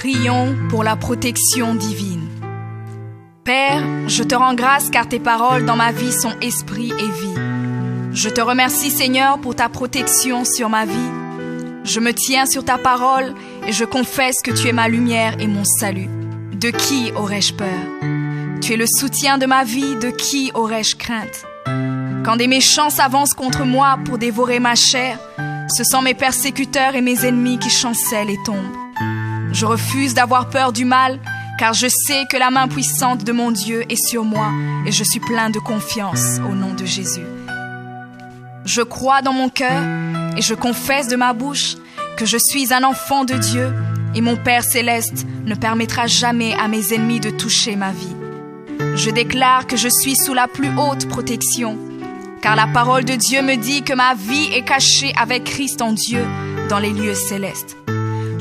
Prions pour la protection divine. Père, je te rends grâce car tes paroles dans ma vie sont esprit et vie. Je te remercie Seigneur pour ta protection sur ma vie. Je me tiens sur ta parole et je confesse que tu es ma lumière et mon salut. De qui aurais-je peur? Tu es le soutien de ma vie, de qui aurais-je crainte? Quand des méchants s'avancent contre moi pour dévorer ma chair, ce sont mes persécuteurs et mes ennemis qui chancellent et tombent. Je refuse d'avoir peur du mal, car je sais que la main puissante de mon Dieu est sur moi et je suis plein de confiance au nom de Jésus. Je crois dans mon cœur et je confesse de ma bouche que je suis un enfant de Dieu et mon Père céleste ne permettra jamais à mes ennemis de toucher ma vie. Je déclare que je suis sous la plus haute protection, car la parole de Dieu me dit que ma vie est cachée avec Christ en Dieu dans les lieux célestes.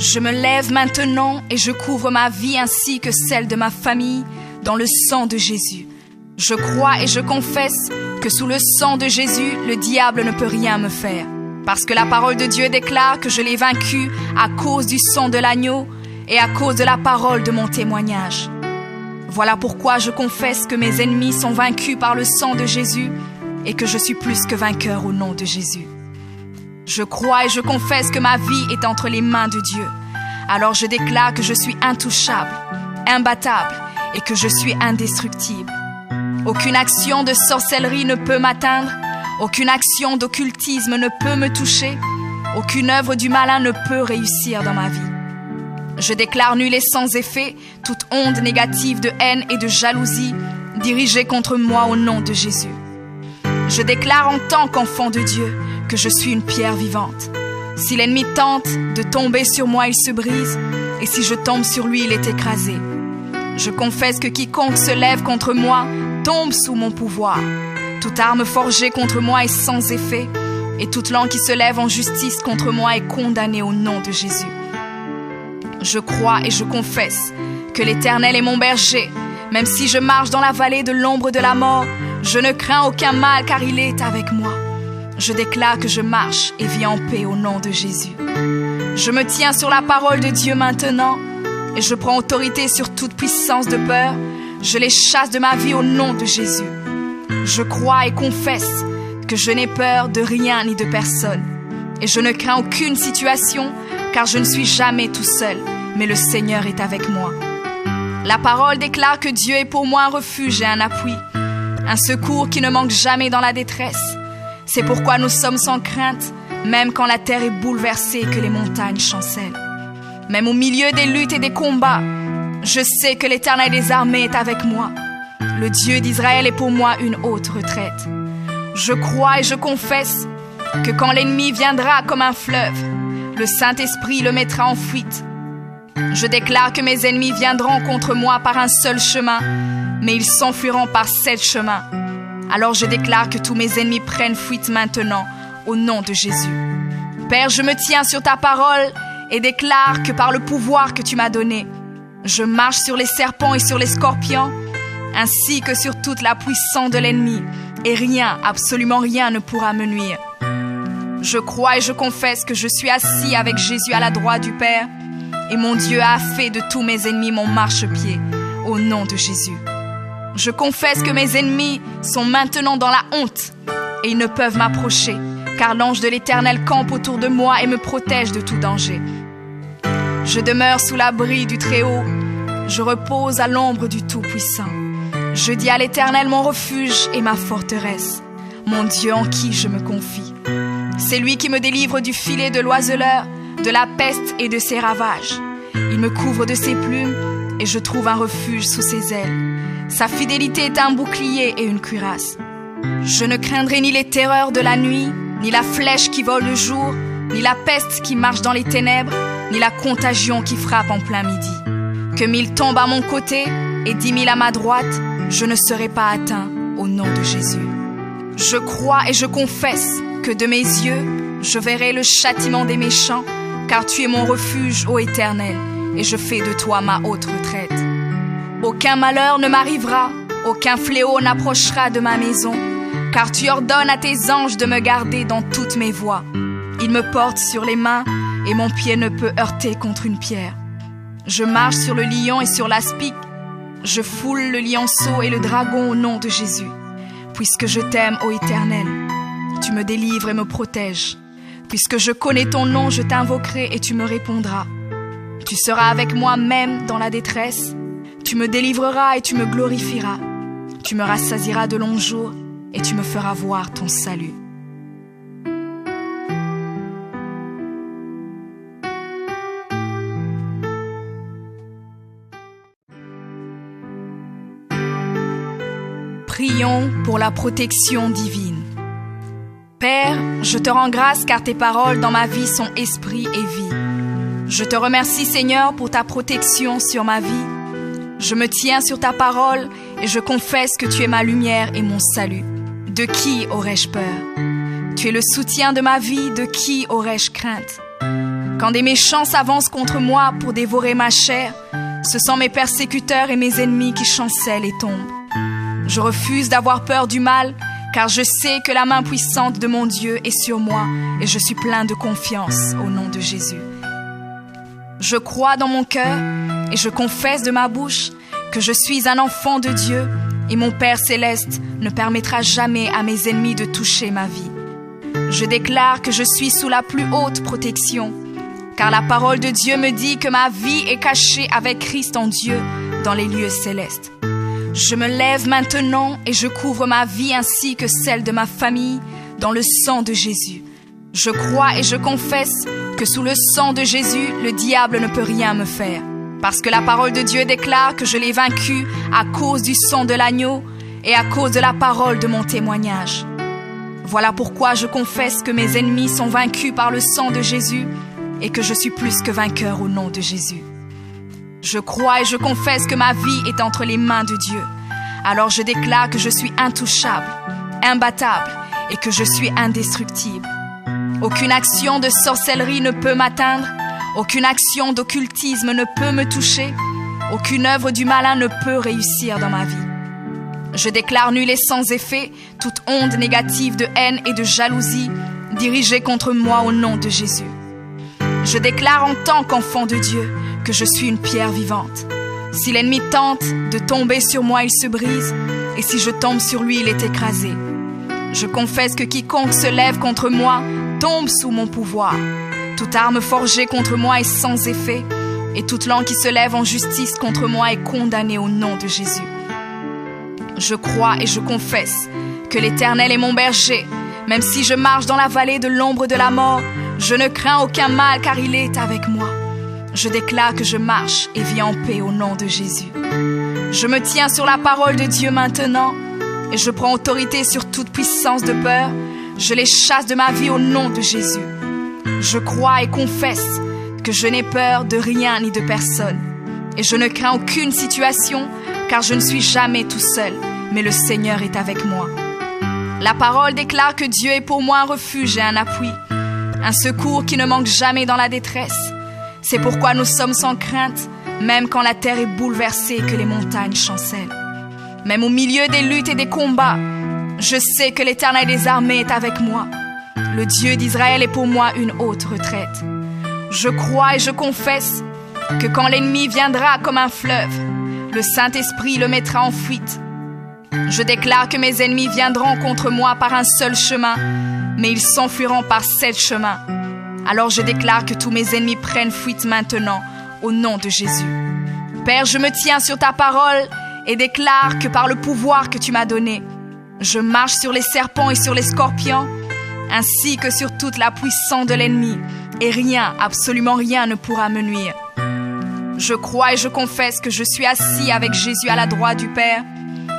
Je me lève maintenant et je couvre ma vie ainsi que celle de ma famille dans le sang de Jésus. Je crois et je confesse que sous le sang de Jésus, le diable ne peut rien me faire. Parce que la parole de Dieu déclare que je l'ai vaincu à cause du sang de l'agneau et à cause de la parole de mon témoignage. Voilà pourquoi je confesse que mes ennemis sont vaincus par le sang de Jésus et que je suis plus que vainqueur au nom de Jésus. Je crois et je confesse que ma vie est entre les mains de Dieu. Alors je déclare que je suis intouchable, imbattable et que je suis indestructible. Aucune action de sorcellerie ne peut m'atteindre, aucune action d'occultisme ne peut me toucher, aucune œuvre du malin ne peut réussir dans ma vie. Je déclare nul et sans effet toute onde négative de haine et de jalousie dirigée contre moi au nom de Jésus. Je déclare en tant qu'enfant de Dieu que je suis une pierre vivante. Si l'ennemi tente de tomber sur moi, il se brise, et si je tombe sur lui, il est écrasé. Je confesse que quiconque se lève contre moi tombe sous mon pouvoir. Toute arme forgée contre moi est sans effet, et toute langue qui se lève en justice contre moi est condamnée au nom de Jésus. Je crois et je confesse que l'Éternel est mon berger. Même si je marche dans la vallée de l'ombre de la mort, je ne crains aucun mal car il est avec moi. Je déclare que je marche et vis en paix au nom de Jésus. Je me tiens sur la parole de Dieu maintenant et je prends autorité sur toute puissance de peur. Je les chasse de ma vie au nom de Jésus. Je crois et confesse que je n'ai peur de rien ni de personne. Et je ne crains aucune situation car je ne suis jamais tout seul, mais le Seigneur est avec moi. La parole déclare que Dieu est pour moi un refuge et un appui, un secours qui ne manque jamais dans la détresse. C'est pourquoi nous sommes sans crainte, même quand la terre est bouleversée et que les montagnes chancellent. Même au milieu des luttes et des combats, je sais que l'Éternel des armées est avec moi. Le Dieu d'Israël est pour moi une haute retraite. Je crois et je confesse que quand l'ennemi viendra comme un fleuve, le Saint-Esprit le mettra en fuite. Je déclare que mes ennemis viendront contre moi par un seul chemin, mais ils s'enfuiront par 7 chemins. Alors je déclare que tous mes ennemis prennent fuite maintenant, au nom de Jésus. Père, je me tiens sur ta parole et déclare que par le pouvoir que tu m'as donné, je marche sur les serpents et sur les scorpions, ainsi que sur toute la puissance de l'ennemi, et rien, absolument rien ne pourra me nuire. Je crois et je confesse que je suis assis avec Jésus à la droite du Père, et mon Dieu a fait de tous mes ennemis mon marchepied, au nom de Jésus. Je confesse que mes ennemis sont maintenant dans la honte, et ils ne peuvent m'approcher, car l'ange de l'Éternel campe autour de moi et me protège de tout danger. Je demeure sous l'abri du Très-Haut, je repose à l'ombre du Tout-Puissant. Je dis à l'Éternel mon refuge et ma forteresse, mon Dieu en qui je me confie. C'est lui qui me délivre du filet de l'oiseleur, de la peste et de ses ravages. Il me couvre de ses plumes et je trouve un refuge sous ses ailes. Sa fidélité est un bouclier et une cuirasse. Je ne craindrai ni les terreurs de la nuit, ni la flèche qui vole le jour, ni la peste qui marche dans les ténèbres, ni la contagion qui frappe en plein midi. Que 1000 tombent à mon côté et 10 000 à ma droite, je ne serai pas atteint au nom de Jésus. Je crois et je confesse que de mes yeux, je verrai le châtiment des méchants, car tu es mon refuge, ô Éternel, et je fais de toi ma haute retraite. Aucun malheur ne m'arrivera, aucun fléau n'approchera de ma maison, car tu ordonnes à tes anges de me garder dans toutes mes voies. Ils me portent sur les mains, et mon pied ne peut heurter contre une pierre. Je marche sur le lion et sur l'aspic. Je foule le lionceau et le dragon au nom de Jésus. Puisque je t'aime, ô Éternel, tu me délivres et me protèges. Puisque je connais ton nom, je t'invoquerai et tu me répondras. Tu seras avec moi même dans la détresse. Tu me délivreras et tu me glorifieras. Tu me rassasieras de longs jours et tu me feras voir ton salut. Prions pour la protection divine. Père, je te rends grâce car tes paroles dans ma vie sont esprit et vie. Je te remercie Seigneur pour ta protection sur ma vie. Je me tiens sur ta parole et je confesse que tu es ma lumière et mon salut. De qui aurais-je peur? Tu es le soutien de ma vie, de qui aurais-je crainte? Quand des méchants s'avancent contre moi pour dévorer ma chair, ce sont mes persécuteurs et mes ennemis qui chancellent et tombent. Je refuse d'avoir peur du mal, car je sais que la main puissante de mon Dieu est sur moi et je suis plein de confiance au nom de Jésus. Je crois dans mon cœur et je confesse de ma bouche que je suis un enfant de Dieu et mon Père céleste ne permettra jamais à mes ennemis de toucher ma vie. Je déclare que je suis sous la plus haute protection, car la parole de Dieu me dit que ma vie est cachée avec Christ en Dieu dans les lieux célestes. Je me lève maintenant et je couvre ma vie ainsi que celle de ma famille dans le sang de Jésus. Je crois et je confesse que sous le sang de Jésus, le diable ne peut rien me faire. Parce que la parole de Dieu déclare que je l'ai vaincu à cause du sang de l'agneau et à cause de la parole de mon témoignage. Voilà pourquoi je confesse que mes ennemis sont vaincus par le sang de Jésus et que je suis plus que vainqueur au nom de Jésus. Je crois et je confesse que ma vie est entre les mains de Dieu. Alors je déclare que je suis intouchable, imbattable et que je suis indestructible. Aucune action de sorcellerie ne peut m'atteindre, aucune action d'occultisme ne peut me toucher, aucune œuvre du malin ne peut réussir dans ma vie. Je déclare nul et sans effet toute onde négative de haine et de jalousie dirigée contre moi au nom de Jésus. Je déclare en tant qu'enfant de Dieu que je suis une pierre vivante. Si l'ennemi tente de tomber sur moi, il se brise, et si je tombe sur lui, il est écrasé. Je confesse que quiconque se lève contre moi tombe sous mon pouvoir. Toute arme forgée contre moi est sans effet, et toute langue qui se lève en justice contre moi est condamnée au nom de Jésus. Je crois et je confesse que l'Éternel est mon berger. Même si je marche dans la vallée de l'ombre de la mort, je ne crains aucun mal car il est avec moi. Je déclare que je marche et vis en paix au nom de Jésus. Je me tiens sur la parole de Dieu maintenant et je prends autorité sur toute puissance de peur. Je les chasse de ma vie au nom de Jésus. Je crois et confesse que je n'ai peur de rien ni de personne. Et je ne crains aucune situation car je ne suis jamais tout seul, mais le Seigneur est avec moi. La parole déclare que Dieu est pour moi un refuge et un appui, un secours qui ne manque jamais dans la détresse. C'est pourquoi nous sommes sans crainte, même quand la terre est bouleversée et que les montagnes chancellent. Même au milieu des luttes et des combats, je sais que l'Éternel des armées est avec moi. Le Dieu d'Israël est pour moi une haute retraite. Je crois et je confesse que quand l'ennemi viendra comme un fleuve, le Saint-Esprit le mettra en fuite. Je déclare que mes ennemis viendront contre moi par un seul chemin, mais ils s'enfuiront par 7 chemins. Alors je déclare que tous mes ennemis prennent fuite maintenant, au nom de Jésus. Père, je me tiens sur ta parole et déclare que par le pouvoir que tu m'as donné, je marche sur les serpents et sur les scorpions, ainsi que sur toute la puissance de l'ennemi, et rien, absolument rien ne pourra me nuire. Je crois et je confesse que je suis assis avec Jésus à la droite du Père,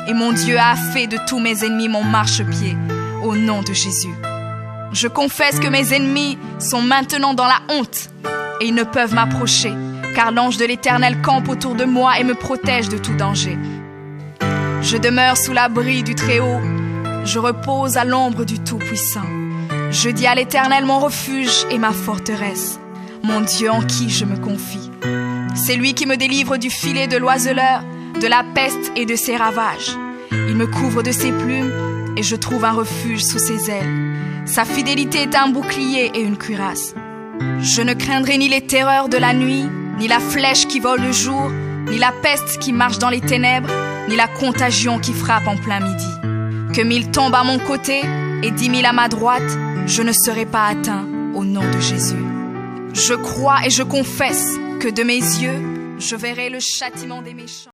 et mon Dieu a fait de tous mes ennemis mon marchepied, au nom de Jésus. Je confesse que mes ennemis sont maintenant dans la honte, et ils ne peuvent m'approcher, car l'ange de l'Éternel campe autour de moi et me protège de tout danger. Je demeure sous l'abri du Très-Haut, je repose à l'ombre du Tout-Puissant. Je dis à l'Éternel mon refuge et ma forteresse, mon Dieu en qui je me confie. C'est lui qui me délivre du filet de l'oiseleur, de la peste et de ses ravages. Il me couvre de ses plumes et je trouve un refuge sous ses ailes. Sa fidélité est un bouclier et une cuirasse. Je ne craindrai ni les terreurs de la nuit, ni la flèche qui vole le jour, ni la peste qui marche dans les ténèbres, ni la contagion qui frappe en plein midi. Que 1000 tombent à mon côté et 10 000 à ma droite, je ne serai pas atteint au nom de Jésus. Je crois et je confesse que de mes yeux, je verrai le châtiment des méchants.